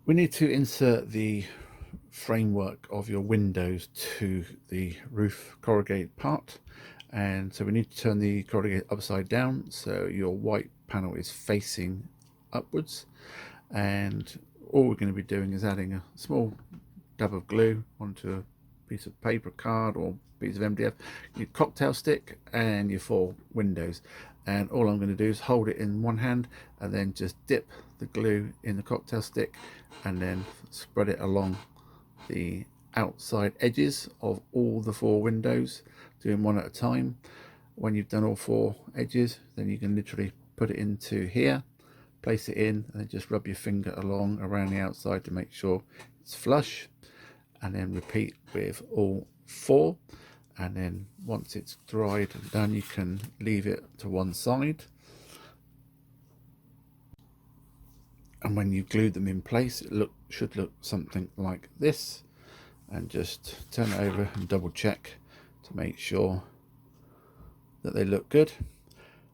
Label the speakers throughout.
Speaker 1: We need to insert the framework of your windows to the roof corrugated part, and so we need to turn the corrugated upside down so your white panel is facing upwards. And all we're going to be doing is adding a small dab of glue onto a piece of paper, card, or piece of MDF, your cocktail stick, and your 4 windows. And all I'm going to do is hold it in one hand and then just dip the glue in the cocktail stick and then spread it along the outside edges of all the 4 windows, doing one at a time. When you've done all 4 edges, then you can literally put it into here, place it in, and then just rub your finger along around the outside to make sure it's flush, and then repeat with all 4. And then once it's dried and done, you can leave it to one side. And when you've glued them in place, it should look something like this. And just turn it over and double check to make sure that they look good.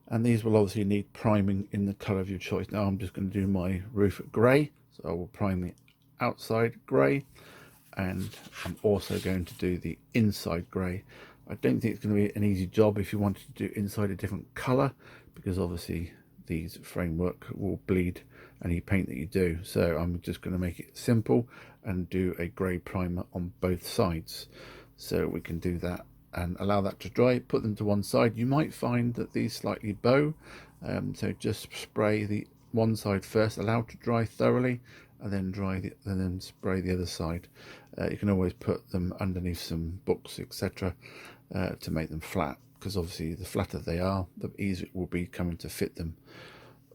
Speaker 1: And these will obviously need priming in the colour of your choice. Now I'm just going to do my roof grey, so I will prime the outside grey, and I'm also going to do the inside grey. I don't think it's going to be an easy job if you wanted to do inside a different colour, because obviously these framework will bleed any paint that you do. So I'm just going to make it simple and do a grey primer on both sides. So we can do that and allow that to dry, put them to one side. You might find that these slightly bow, so just spray the one side first, allow it to dry thoroughly, and then spray the other side. You can always put them underneath some books, etc., to make them flat, because obviously the flatter they are, the easier it will be coming to fit them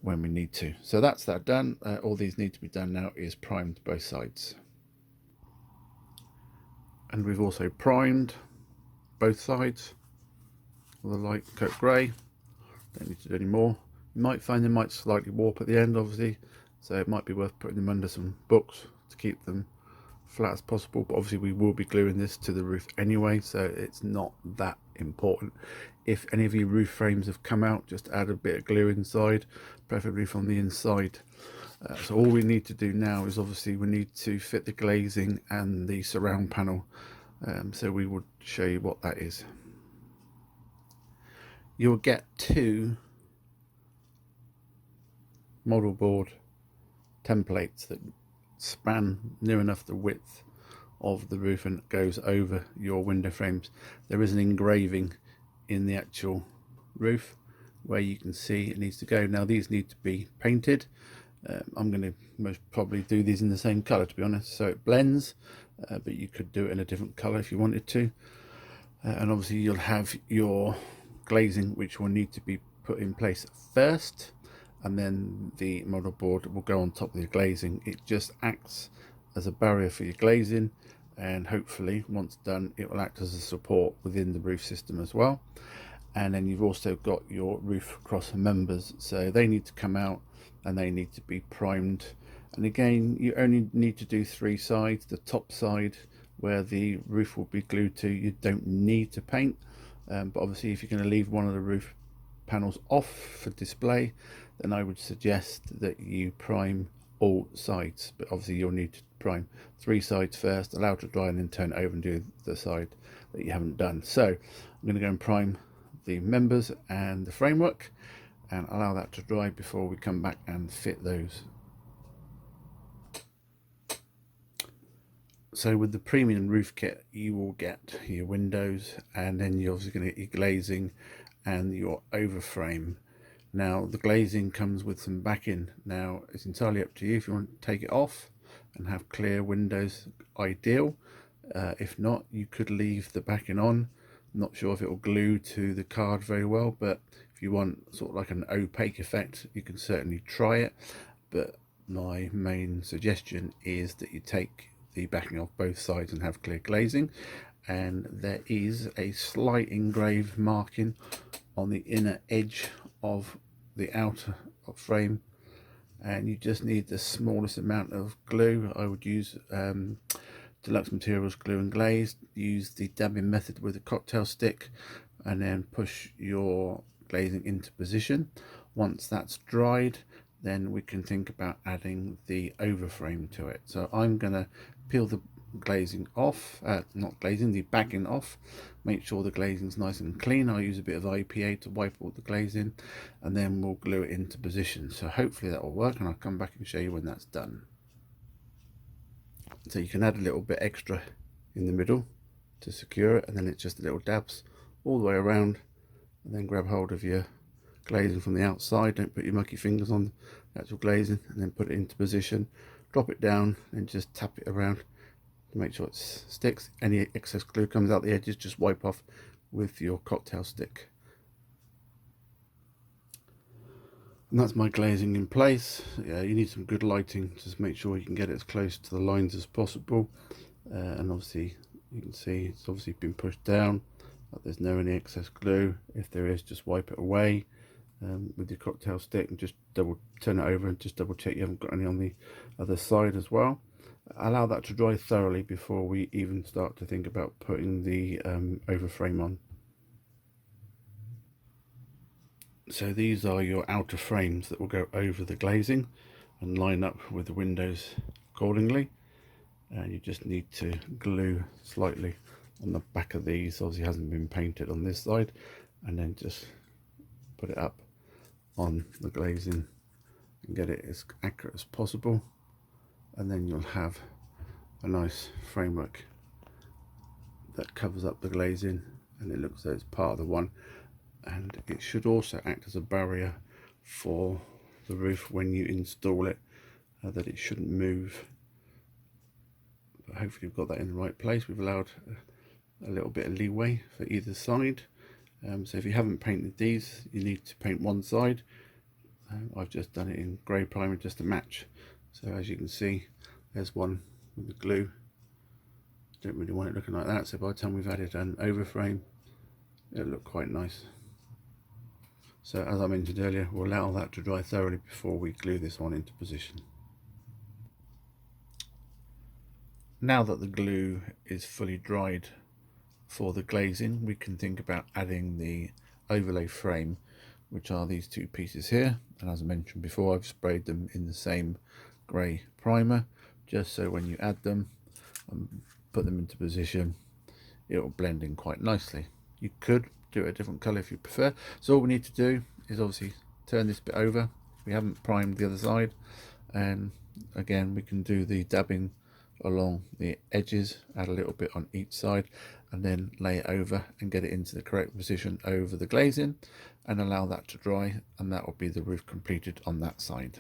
Speaker 1: when we need to. So that's that done. All these need to be done now is primed both sides, and we've also primed both sides with a light coat grey. Don't need to do any more. You might find they might slightly warp at the end, obviously, so it might be worth putting them under some books to keep them flat as possible. But obviously we will be gluing this to the roof anyway, so it's not that important. If any of your roof frames have come out, just add a bit of glue inside, preferably from the inside. So all we need to do now is obviously we need to fit the glazing and the surround panel. So we would show you what that is. You'll get 2 model board templates that span near enough the width of the roof and goes over your window frames. There is an engraving in the actual roof where you can see it needs to go. Now these need to be painted. I'm going to most probably do these in the same colour, to be honest, so it blends, but you could do it in a different colour if you wanted to. And obviously you'll have your glazing, which will need to be put in place first, and then the model board will go on top of the glazing. It just acts as a barrier for your glazing, and hopefully once done it will act as a support within the roof system as well. And then you've also got your roof cross members, so they need to come out and they need to be primed. And again, you only need to do 3 sides. The top side where the roof will be glued to, you don't need to paint, but obviously if you're going to leave one of the roof panels off for display, then I would suggest that you prime all sides. But obviously you'll need to prime 3 sides first, allow it to dry, and then turn it over and do the side that you haven't done. So I'm going to go and prime the members and the framework and allow that to dry before we come back and fit those. So with the premium roof kit, you will get your windows, and then you're obviously going to get your glazing and your overframe. Now the glazing comes with some backing. Now it's entirely up to you. If you want to take it off and have clear windows, ideal. If not, you could leave the backing on. I'm not sure if it will glue to the card very well, but if you want sort of like an opaque effect, you can certainly try it. But my main suggestion is that you take the backing off both sides and have clear glazing. And there is a slight engraved marking on the inner edge of the outer frame, and you just need the smallest amount of glue. I would use Deluxe Materials Glue and Glaze. Use the dabbing method with a cocktail stick and then push your glazing into position. Once that's dried, then we can think about adding the overframe to it. So I'm going to peel the glazing off, not glazing, the backing off, make sure the glazing's nice and clean. I'll use a bit of IPA to wipe all the glazing, and then we'll glue it into position. So hopefully that will work, and I'll come back and show you when that's done. So you can add a little bit extra in the middle to secure it, and then it's just little dabs all the way around, and then grab hold of your glazing from the outside. Don't put your mucky fingers on the actual glazing, and then put it into position, drop it down, and just tap it around to make sure it sticks. Any excess glue comes out the edges, just wipe off with your cocktail stick. And that's my glazing in place. Yeah, you need some good lighting, just make sure you can get it as close to the lines as possible. And obviously you can see it's obviously been pushed down, but there's no any excess glue. If there is, just wipe it away with your cocktail stick, and just turn it over and just double check you haven't got any on the other side as well. Allow that to dry thoroughly before we even start to think about putting the overframe on. So these are your outer frames that will go over the glazing and line up with the windows accordingly. And you just need to glue slightly on the back of these. Obviously hasn't been painted on this side, and then just put it up on the glazing and get it as accurate as possible, and then you'll have a nice framework that covers up the glazing, and it looks like it's part of the one. And it should also act as a barrier for the roof when you install it, that it shouldn't move. But hopefully we've got that in the right place. We've allowed a little bit of leeway for either side. So if you haven't painted these, you need to paint one side. I've just done it in grey primer just to match. So as you can see, there's one with the glue. Don't really want it looking like that, so by the time we've added an overframe, it'll look quite nice. So as I mentioned earlier, we'll allow that to dry thoroughly before we glue this one into position. Now that the glue is fully dried for the glazing, we can think about adding the overlay frame, which are these two pieces here. And as I mentioned before, I've sprayed them in the same grey primer, just so when you add them and put them into position, it will blend in quite nicely. You could do it a different colour if you prefer. So all we need to do is obviously turn this bit over. We haven't primed the other side, and again we can do the dabbing along the edges, add a little bit on each side, and then lay it over and get it into the correct position over the glazing, and allow that to dry, and that will be the roof completed on that side.